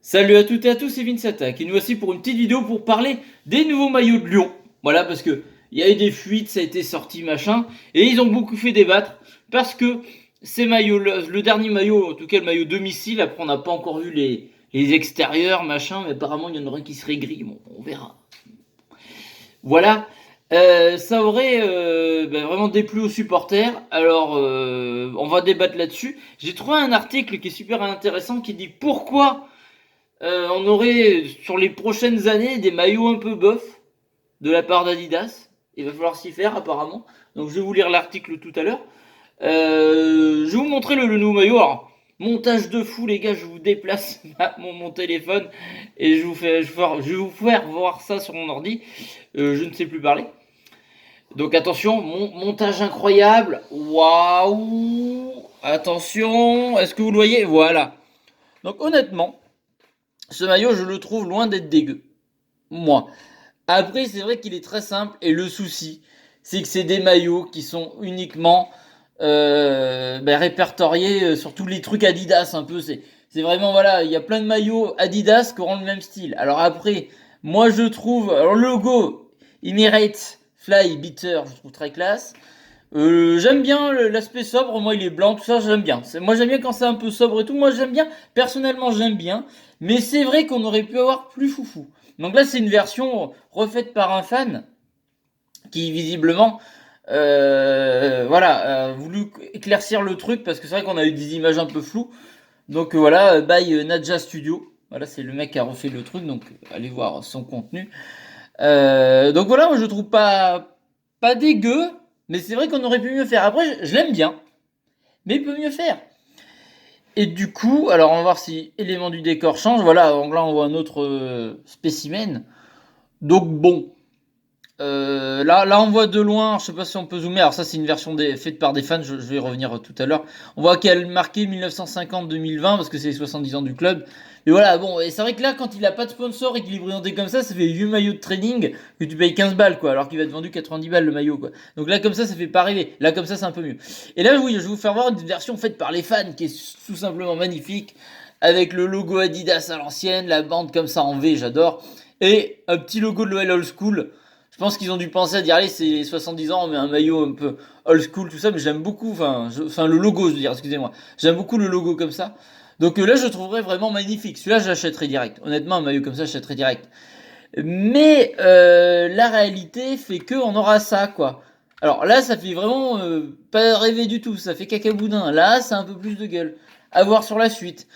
Salut à toutes et à tous, c'est Vince Attack et nous voici pour une petite vidéo pour parler des nouveaux maillots de Lyon. Voilà, parce que il y a eu des fuites, ça a été sorti machin, et ils ont beaucoup fait débattre parce que ces maillots, le dernier maillot, en tout cas le maillot domicile, après on n'a pas encore vu les extérieurs machin, mais apparemment il y en aura un qui serait gris, bon, on verra. Voilà. Ça aurait vraiment déplu aux supporters. Alors, on va débattre là-dessus. J'ai trouvé un article qui est super intéressant qui dit pourquoi on aurait sur les prochaines années des maillots un peu bof de la part d'Adidas. Il va falloir s'y faire apparemment. Donc je vais vous lire l'article tout à l'heure. Je vais vous montrer le nouveau maillot. Alors, montage de fou les gars, je vous déplace mon téléphone et je vais vous faire voir ça sur mon ordi. Je ne sais plus parler. Donc attention, montage incroyable. Waouh. Attention, est-ce que vous le voyez? Voilà. Donc honnêtement, ce maillot, je le trouve loin d'être dégueu. Moi. Après, c'est vrai qu'il est très simple et le souci, c'est que c'est des maillots qui sont uniquement répertoriés sur tous les trucs Adidas un peu. C'est vraiment, voilà, il y a plein de maillots Adidas qui auront le même style. Alors après, moi je trouve, alors le logo, Immorate Fly Beater, je trouve très classe. J'aime bien l'aspect sobre, moi il est blanc, tout ça j'aime bien. Moi j'aime bien quand c'est un peu sobre et tout, moi j'aime bien, personnellement j'aime bien, mais c'est vrai qu'on aurait pu avoir plus foufou. Donc là c'est une version refaite par un fan qui visiblement a voulu éclaircir le truc parce que c'est vrai qu'on a eu des images un peu floues. Donc voilà, by Nadja Studio. Voilà, c'est le mec qui a refait le truc, donc allez voir son contenu. Donc voilà, moi je le trouve pas dégueu, mais c'est vrai qu'on aurait pu mieux faire. Après, je l'aime bien, mais il peut mieux faire. Et du coup, alors on va voir si élément du décor change. Voilà, donc là on voit un autre spécimen. Donc bon, là on voit de loin, je sais pas si on peut zoomer. Alors ça c'est une version faite par des fans, je vais y revenir tout à l'heure. On voit qu'elle marqué 1950-2020 parce que c'est les 70 ans du club. Et voilà, bon, et c'est vrai que là quand il a pas de sponsor et qu'il est présenté comme ça fait vieux maillot de training que tu payes 15 balles quoi, alors qu'il va être vendu 90 balles le maillot quoi. Donc là comme ça fait pas rêver. Là comme ça c'est un peu mieux. Et là oui, je vais vous faire voir une version faite par les fans qui est tout simplement magnifique avec le logo Adidas à l'ancienne, la bande comme ça en V, j'adore. Et un petit logo de l'OL Old School. Je pense qu'ils ont dû penser à dire, allez, c'est les 70 ans, on met un maillot un peu old school, tout ça, mais j'aime beaucoup, enfin, le logo, je veux dire, excusez-moi. J'aime beaucoup le logo comme ça. Donc là, je le trouverais vraiment magnifique. Celui-là, je l'achèterais direct. Honnêtement, un maillot comme ça, j'achèterais direct. Mais la réalité fait que on aura ça, quoi. Alors là, ça fait vraiment pas rêver du tout. Ça fait cacaboudin. Là, c'est un peu plus de gueule. À voir sur la suite.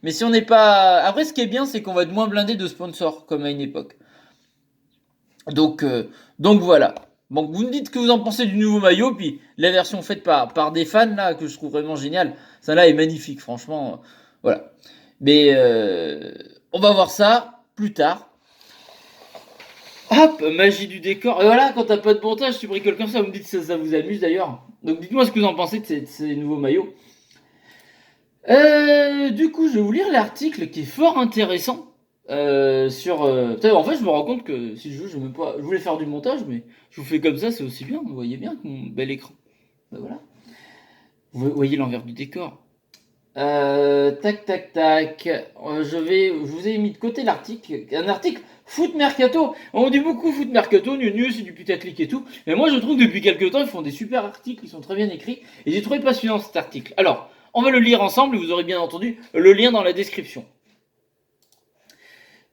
Mais si on n'est pas... Après, ce qui est bien, c'est qu'on va être moins blindé de sponsors, comme à une époque. Donc, euh, donc voilà. Donc vous me dites ce que vous en pensez du nouveau maillot, puis la version faite par des fans là que je trouve vraiment géniale. Ça là est magnifique, franchement. Voilà. Mais on va voir ça plus tard. Hop, magie du décor. Et voilà, quand t'as pas de montage, tu bricoles comme ça. Vous me dites si ça vous amuse d'ailleurs. Donc dites-moi ce que vous en pensez de ces nouveaux maillots. Du coup, je vais vous lire l'article qui est fort intéressant sur. Putain, en fait, je me rends compte que si je veux, je même pas. Je voulais faire du montage, mais je vous fais comme ça, c'est aussi bien. Vous voyez bien que mon bel écran. Ben voilà. Vous voyez l'envers du décor. Tac, tac, tac. Je vous ai mis de côté l'article. Un article foot mercato. On dit beaucoup foot mercato, nu c'est du putaclic et tout. Mais moi, je trouve que depuis quelques temps, ils font des super articles, ils sont très bien écrits. Et j'ai trouvé passionnant cet article. Alors, on va le lire ensemble et vous aurez bien entendu le lien dans la description.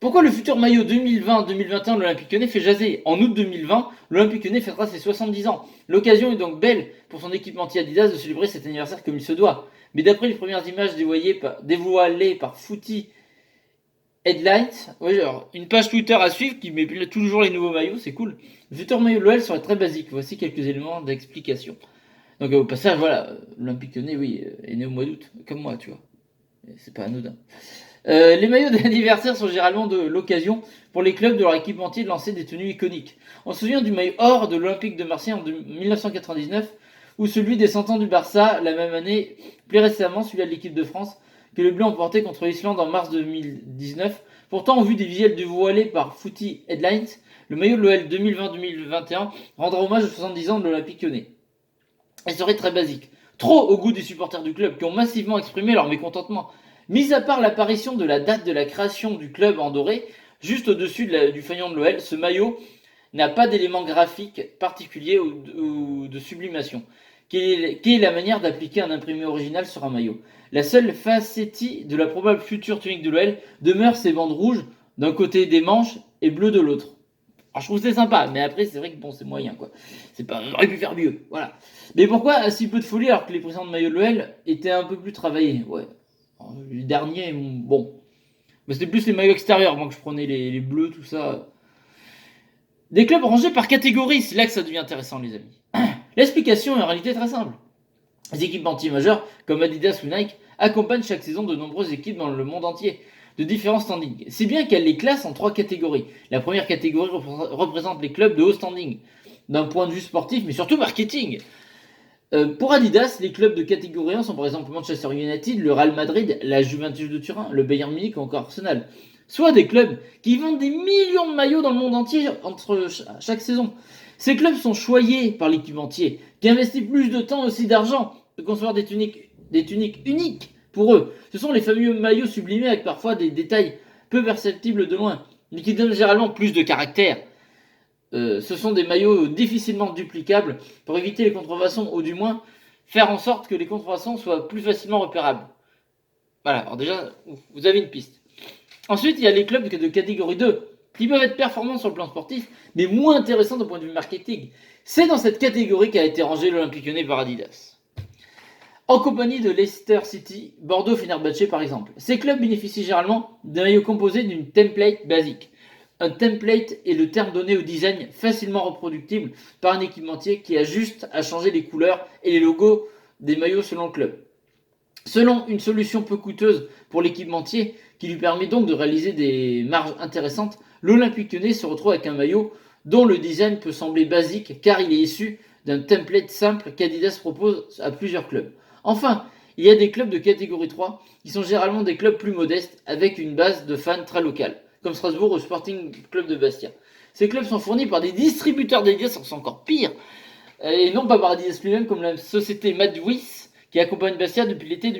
Pourquoi le futur maillot 2020-2021 de l'Olympique Lyonnais fait jaser? En août 2020, l'Olympique Lyonnais fêtera ses 70 ans. L'occasion est donc belle pour son équipementier Adidas de célébrer cet anniversaire comme il se doit. Mais d'après les premières images dévoilées par Footy Headlines, ouais, genre, une page Twitter à suivre qui met toujours les nouveaux maillots, c'est cool. Le futur maillot de l'OL serait très basique. Voici quelques éléments d'explication. Donc au passage, voilà, l'Olympique Lyonnais, oui, est né au mois d'août, comme moi, tu vois. C'est pas anodin. Les maillots d'anniversaire sont généralement de l'occasion pour les clubs de leur équipementier de lancer des tenues iconiques. On se souvient du maillot or de l'Olympique de Marseille en 1999 ou celui des 100 ans du Barça la même année, plus récemment celui de l'équipe de France que les Bleus ont porté contre l'Islande en mars 2019. Pourtant, au vu des visuels dévoilés par Footy Headlines, le maillot de l'OL 2020-2021 rendra hommage aux 70 ans de l'Olympique Lyonnais. Il serait très basique. Trop au goût des supporters du club qui ont massivement exprimé leur mécontentement. Mis à part l'apparition de la date de la création du club en doré, juste au-dessus du fanion de l'OL, ce maillot n'a pas d'élément graphique particulier ou de sublimation, qui est la manière d'appliquer un imprimé original sur un maillot. La seule facétie de la probable future tunique de l'OL demeure ses bandes rouges d'un côté des manches et bleues de l'autre. Alors je trouve que c'est sympa, mais après c'est vrai que bon c'est moyen quoi. C'est pas, on aurait pu faire mieux, voilà. Mais pourquoi si peu de folie alors que les précédents maillots de l'OL étaient un peu plus travaillés? Ouais. Alors, les derniers, bon. Mais c'était plus les maillots extérieurs, moi que je prenais les bleus, tout ça. Des clubs rangés par catégorie, c'est là que ça devient intéressant les amis. L'explication est en réalité très simple. Les équipementiers majeurs, comme Adidas ou Nike, accompagnent chaque saison de nombreuses équipes dans le monde entier, de différents standings. C'est bien qu'elles les classent en 3 catégories. La première catégorie représente les clubs de haut standing, d'un point de vue sportif, mais surtout marketing. Pour Adidas, les clubs de catégorie 1 sont par exemple Manchester United, le Real Madrid, la Juventus de Turin, le Bayern Munich ou encore Arsenal. Soit des clubs qui vendent des millions de maillots dans le monde entier entre chaque saison. Ces clubs sont choyés par l'équipementier, qui investit plus de temps aussi d'argent de concevoir des tuniques uniques pour eux. Ce sont les fameux maillots sublimés avec parfois des détails peu perceptibles de loin, mais qui donnent généralement plus de caractère. Ce sont des maillots difficilement duplicables pour éviter les contrefaçons, ou du moins faire en sorte que les contrefaçons soient plus facilement repérables. Voilà, alors déjà, vous avez une piste. Ensuite, il y a les clubs de catégorie 2, qui peuvent être performants sur le plan sportif, mais moins intéressants d'un point de vue marketing. C'est dans cette catégorie qu'a été rangé l'Olympique Lyonnais par Adidas. En compagnie de Leicester City, Bordeaux, Fenerbahçe par exemple. Ces clubs bénéficient généralement d'un maillot composé d'une template basique. Un template est le terme donné au design facilement reproductible par un équipementier qui a juste à changer les couleurs et les logos des maillots selon le club. Selon une solution peu coûteuse pour l'équipementier, qui lui permet donc de réaliser des marges intéressantes, l'Olympique Lyonnais se retrouve avec un maillot dont le design peut sembler basique car il est issu d'un template simple qu'Adidas propose à plusieurs clubs. Enfin, il y a des clubs de catégorie 3 qui sont généralement des clubs plus modestes avec une base de fans très locale, comme Strasbourg ou Sporting Club de Bastia. Ces clubs sont fournis par des distributeurs d'Adidas, c'est encore pire, et non pas par Adidas lui-même comme la société Madwis qui accompagne Bastia depuis l'été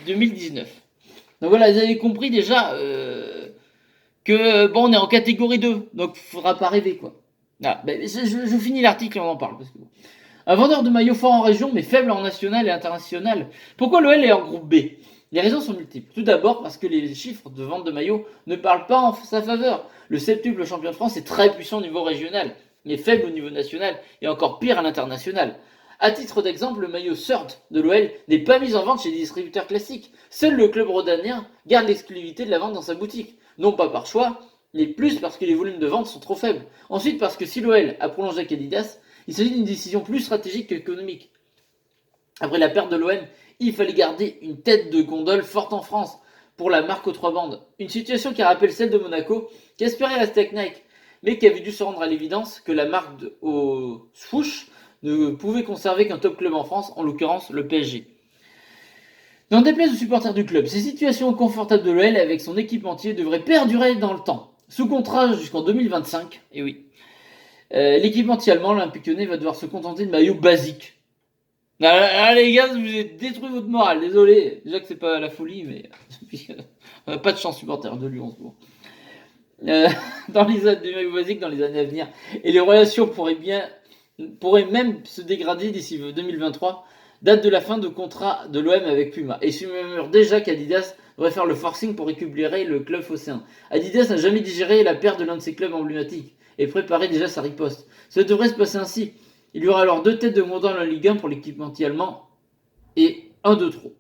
2019. Donc voilà, vous avez compris déjà que bon, on est en catégorie 2, donc il faudra pas rêver quoi. Voilà, ben, je finis l'article et on en parle. Parce que bon. Un vendeur de maillots fort en région mais faible en national et international. Pourquoi l'OL est en groupe B? Les raisons sont multiples. Tout d'abord parce que les chiffres de vente de maillots ne parlent pas en sa faveur. Le septuple champion de France est très puissant au niveau régional, mais faible au niveau national et encore pire à l'international. A titre d'exemple, le maillot Third de l'OL n'est pas mis en vente chez des distributeurs classiques. Seul le club rhodanien garde l'exclusivité de la vente dans sa boutique. Non pas par choix, mais plus parce que les volumes de vente sont trop faibles. Ensuite parce que si l'OL a prolongé avec Adidas, il s'agit d'une décision plus stratégique qu'économique. Après la perte de l'OM, il fallait garder une tête de gondole forte en France pour la marque aux 3 bandes. Une situation qui rappelle celle de Monaco, qui espérait rester avec Nike, mais qui avait dû se rendre à l'évidence que la marque au swoosh ne pouvait conserver qu'un top club en France, en l'occurrence le PSG. N'en déplaise aux supporters du club, ces situations confortables de l'OL avec son équipementier devraient perdurer dans le temps. Sous contrat jusqu'en 2025, et oui. L'équipementier allemand, l'Olympique Lyonnais, va devoir se contenter de maillots basiques. Ah, les gars, vous avez détruit votre morale, désolé. Déjà que c'est pas la folie, mais on n'a pas de chance supporter de Lyon en ce moment. Dans les maillots basiques dans les années à venir. Et les relations pourraient même se dégrader d'ici 2023, date de la fin de contrat de l'OM avec Puma. Et je murmure déjà qu'Adidas devrait faire le forcing pour récupérer le club phocéen. Adidas n'a jamais digéré la perte de l'un de ses clubs emblématiques et préparait déjà sa riposte. Ça devrait se passer ainsi. Il y aura alors 2 têtes de moins dans la Ligue 1 pour l'équipementier allemand et un de trop.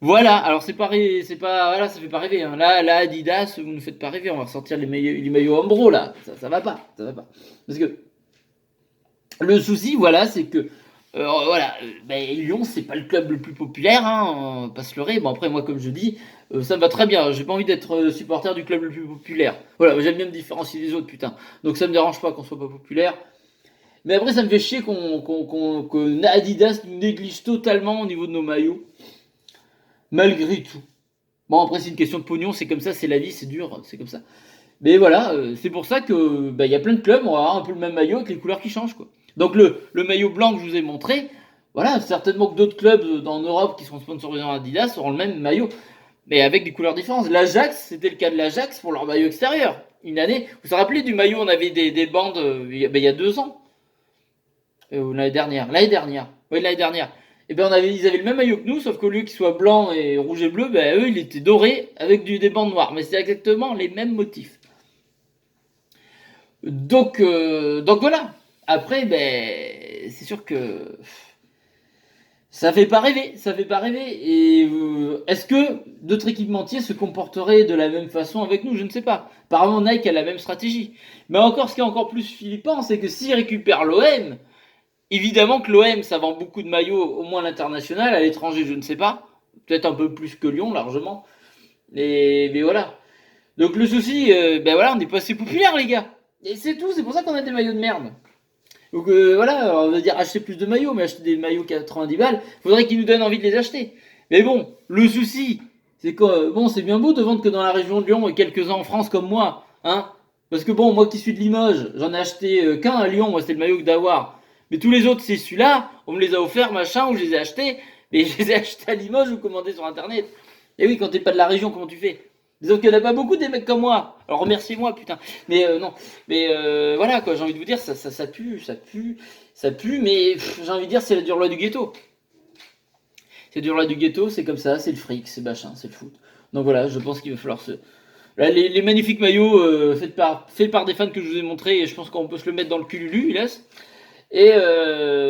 Voilà, alors c'est pas, voilà, ça fait pas rêver. Hein. Là, Adidas, vous ne faites pas rêver. On va ressortir les maillots Umbro là. Ça va pas, ça va pas. Parce que le souci, voilà, c'est que voilà, Lyon, c'est pas le club le plus populaire, hein, on va pas se leurrer. Bon, après, moi, comme je dis, ça me va très bien. J'ai pas envie d'être supporter du club le plus populaire. Voilà, j'aime bien me différencier des autres, putain. Donc ça me dérange pas qu'on soit pas populaire. Mais après, ça me fait chier que Adidas nous néglige totalement au niveau de nos maillots. Malgré tout. Bon, après, c'est une question de pognon, c'est comme ça, c'est la vie, c'est dur, c'est comme ça. Mais voilà, c'est pour ça que y a plein de clubs, on va avoir un peu le même maillot avec les couleurs qui changent, quoi. Donc le maillot blanc que je vous ai montré, voilà, certainement que d'autres clubs en Europe qui sont sponsorisés en Adidas auront le même maillot, mais avec des couleurs différentes. L'Ajax, c'était le cas de l'Ajax pour leur maillot extérieur. Une année, vous vous rappelez du maillot, on avait des bandes il y a 2 ans, l'année dernière. L'année dernière. Oui, l'année dernière. Et ben ils avaient le même maillot que nous, sauf qu'au lieu qu'il soit blanc et rouge et bleu, ben eux, il était doré avec des bandes noires. Mais c'est exactement les mêmes motifs. Donc voilà. Après, ben, c'est sûr que ça fait pas rêver, ça fait pas rêver. Et est-ce que d'autres équipementiers se comporteraient de la même façon avec nous? Je ne sais pas. Apparemment, Nike a la même stratégie. Mais encore, ce qui est encore plus flippant, c'est que s'ils récupèrent l'OM, évidemment que l'OM, ça vend beaucoup de maillots, au moins à l'international, à l'étranger, je ne sais pas. Peut-être un peu plus que Lyon, largement. Mais voilà. Donc le souci, ben voilà, on n'est pas assez populaire, les gars. Et c'est tout, c'est pour ça qu'on a des maillots de merde. Donc voilà, on va dire acheter plus de maillots, mais acheter des maillots 90 balles, faudrait qu'ils nous donnent envie de les acheter. Mais bon, le souci, c'est que bon, c'est bien beau de vendre que dans la région de Lyon et quelques-uns en France comme moi, hein. Parce que bon, moi qui suis de Limoges, j'en ai acheté qu'un à Lyon, moi c'était le maillot que d'avoir. Mais tous les autres, c'est celui-là, on me les a offerts, machin, ou je les ai achetés, mais je les ai achetés à Limoges ou commandés sur internet. Et oui, quand t'es pas de la région, comment tu fais? Disons qu'il n'y en a pas beaucoup des mecs comme moi. Alors remerciez-moi, putain. Mais non. Mais voilà, quoi, j'ai envie de vous dire, ça pue, ça pue, ça pue, mais j'ai envie de dire, c'est la dure loi du ghetto. C'est la dure loi du ghetto, c'est comme ça, c'est le fric, c'est machin, c'est le foot. Donc voilà, je pense qu'il va falloir se. Là, les magnifiques maillots faits par des fans que je vous ai montrés, et je pense qu'on peut se le mettre dans le cululu, il laisse. Et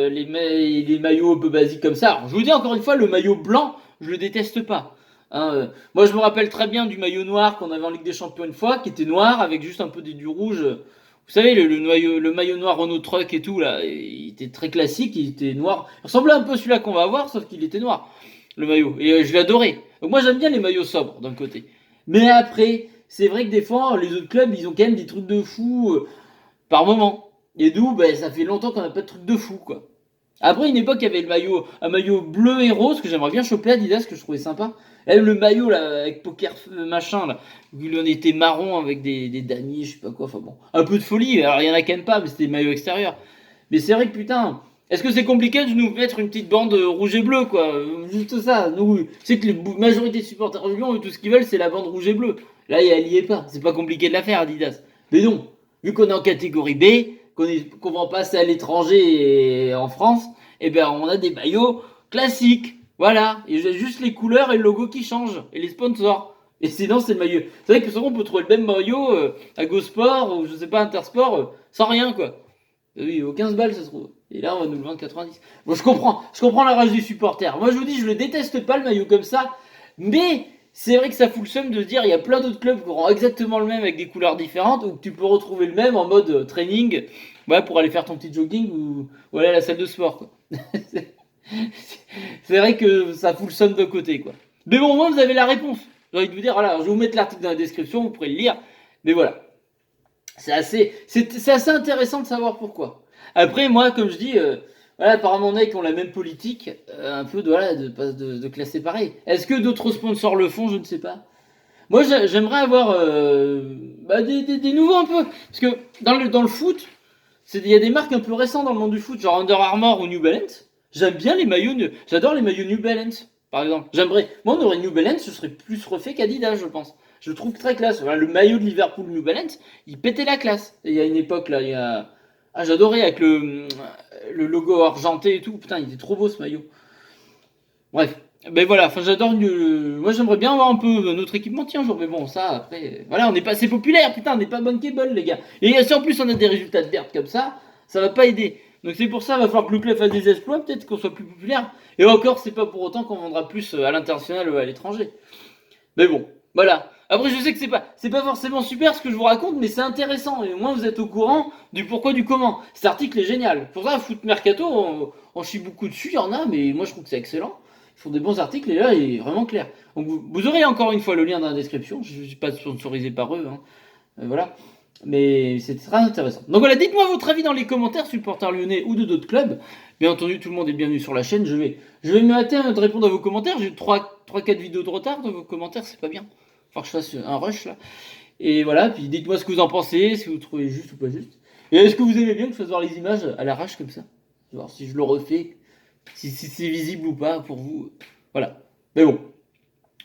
les maillots un peu basiques comme ça. Alors, je vous dis encore une fois, le maillot blanc, je le déteste pas. Hein, moi, je me rappelle très bien du maillot noir qu'on avait en Ligue des Champions une fois, qui était noir avec juste un peu du rouge. Vous savez, le maillot noir Renault Truck et tout, là, il était très classique, il était noir. Il ressemblait un peu à celui-là qu'on va avoir, sauf qu'il était noir, le maillot. Et je l'adorais. Donc moi, j'aime bien les maillots sobres, d'un côté. Mais après, c'est vrai que des fois, les autres clubs, ils ont quand même des trucs de fou par moment. Et nous, ben, ça fait longtemps qu'on n'a pas de trucs de fou, quoi. Après, une époque, il y avait un maillot bleu et rose que j'aimerais bien choper à Adidas, que je trouvais sympa. Et le maillot, là, avec poker machin, là, où il en était marron avec des damiers, je sais pas quoi, enfin bon. Un peu de folie, alors il y en a quand même pas, mais c'était des maillots extérieurs. Mais c'est vrai que putain, est-ce que c'est compliqué de nous mettre une petite bande rouge et bleu, quoi? Juste ça. Nous, c'est que la majorité de supporters de Lyon, tout ce qu'ils veulent, c'est la bande rouge et bleue. Là, elle y est pas. C'est pas compliqué de la faire, Adidas. Mais non, vu qu'on est en catégorie B, qu'on va passer à l'étranger et en France, eh ben on a des maillots classiques. Voilà. Et j'ai juste les couleurs et le logo qui changent. Et les sponsors. Et sinon, c'est le maillot. C'est vrai que souvent, on peut trouver le même maillot à GoSport ou je sais pas, Intersport, sans rien, quoi. Oui, aux 15 balles, ça se trouve. Et là, on va nous le vendre 90. Bon, je comprends la rage du supporter. Moi, je vous dis, je le déteste pas, le maillot comme ça. Mais c'est vrai que ça fout le seum de se dire, il y a plein d'autres clubs qui auront exactement le même avec des couleurs différentes, ou que tu peux retrouver le même en mode training, ouais, pour aller faire ton petit jogging ou aller à la salle de sport, quoi. C'est vrai que ça fout le seum de côté, quoi. Mais bon, moi, vous avez la réponse. J'ai envie de vous dire, voilà, je vais vous mettre l'article dans la description, vous pourrez le lire. Mais voilà. C'est assez intéressant de savoir pourquoi. Après, moi, comme je dis, voilà, apparemment, Nike ont la même politique, un peu voilà, de classer pareil. Est-ce que d'autres sponsors le font? Je ne sais pas. Moi, j'aimerais avoir bah, des nouveaux un peu. Parce que dans le foot, il y a des marques un peu récentes dans le monde du foot, genre Under Armour ou New Balance. J'aime bien les maillots, j'adore les maillots New Balance, par exemple. Moi, on aurait New Balance, ce serait plus refait qu'Adidas, je pense. Je le trouve très classe. Voilà, le maillot de Liverpool New Balance, il pétait la classe. Et il y a une époque, là, ah, j'adorais avec le logo argenté et tout. Putain, il était trop beau ce maillot. Bref. Ben voilà, enfin j'adore. Moi j'aimerais bien avoir un peu notre équipementier un jour, mais bon, ça après. Voilà, on n'est pas assez populaire, putain, on n'est pas bankable, les gars. Et si en plus on a des résultats de merde comme ça va pas aider. Donc c'est pour ça, il va falloir que le club fasse des exploits, peut-être qu'on soit plus populaire. Et encore, c'est pas pour autant qu'on vendra plus à l'international ou à l'étranger. Mais bon, voilà. Après, je sais que c'est pas forcément super ce que je vous raconte, mais c'est intéressant. Et au moins, vous êtes au courant du pourquoi, du comment. Cet article est génial. Pour ça, Foot Mercato, on chie beaucoup dessus, il y en a, mais moi, je trouve que c'est excellent. Ils font des bons articles et là, il est vraiment clair. Donc, vous aurez encore une fois le lien dans la description. Je ne suis pas sponsorisé par eux. Hein. Voilà. Mais c'est très intéressant. Donc voilà, dites-moi votre avis dans les commentaires, supporters lyonnais ou de d'autres clubs. Bien entendu, tout le monde est bienvenu sur la chaîne. Je vais me hâter de répondre à vos commentaires. J'ai 3-4 vidéos de retard dans vos commentaires, c'est pas bien. Faut que je fasse un rush là. Et voilà, puis dites-moi ce que vous en pensez, si vous trouvez juste ou pas juste. Et est-ce que vous aimez bien que je fasse voir les images à l'arrache comme ça? Voir si je le refais Si c'est visible ou pas pour vous. Voilà. Mais bon,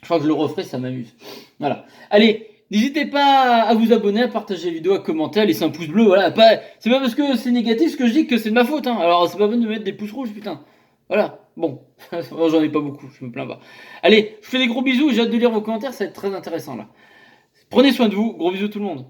je crois que je le referai, ça m'amuse. Voilà. Allez, n'hésitez pas à vous abonner, à partager la vidéo, à commenter, à laisser un pouce bleu. Voilà. C'est pas parce que c'est négatif ce que je dis que c'est de ma faute. Hein. Alors, c'est pas bon de mettre des pouces rouges, putain. Voilà. Bon. J'en ai pas beaucoup, je me plains pas. Allez, je vous fais des gros bisous. J'ai hâte de lire vos commentaires, ça va être très intéressant là. Prenez soin de vous. Gros bisous tout le monde.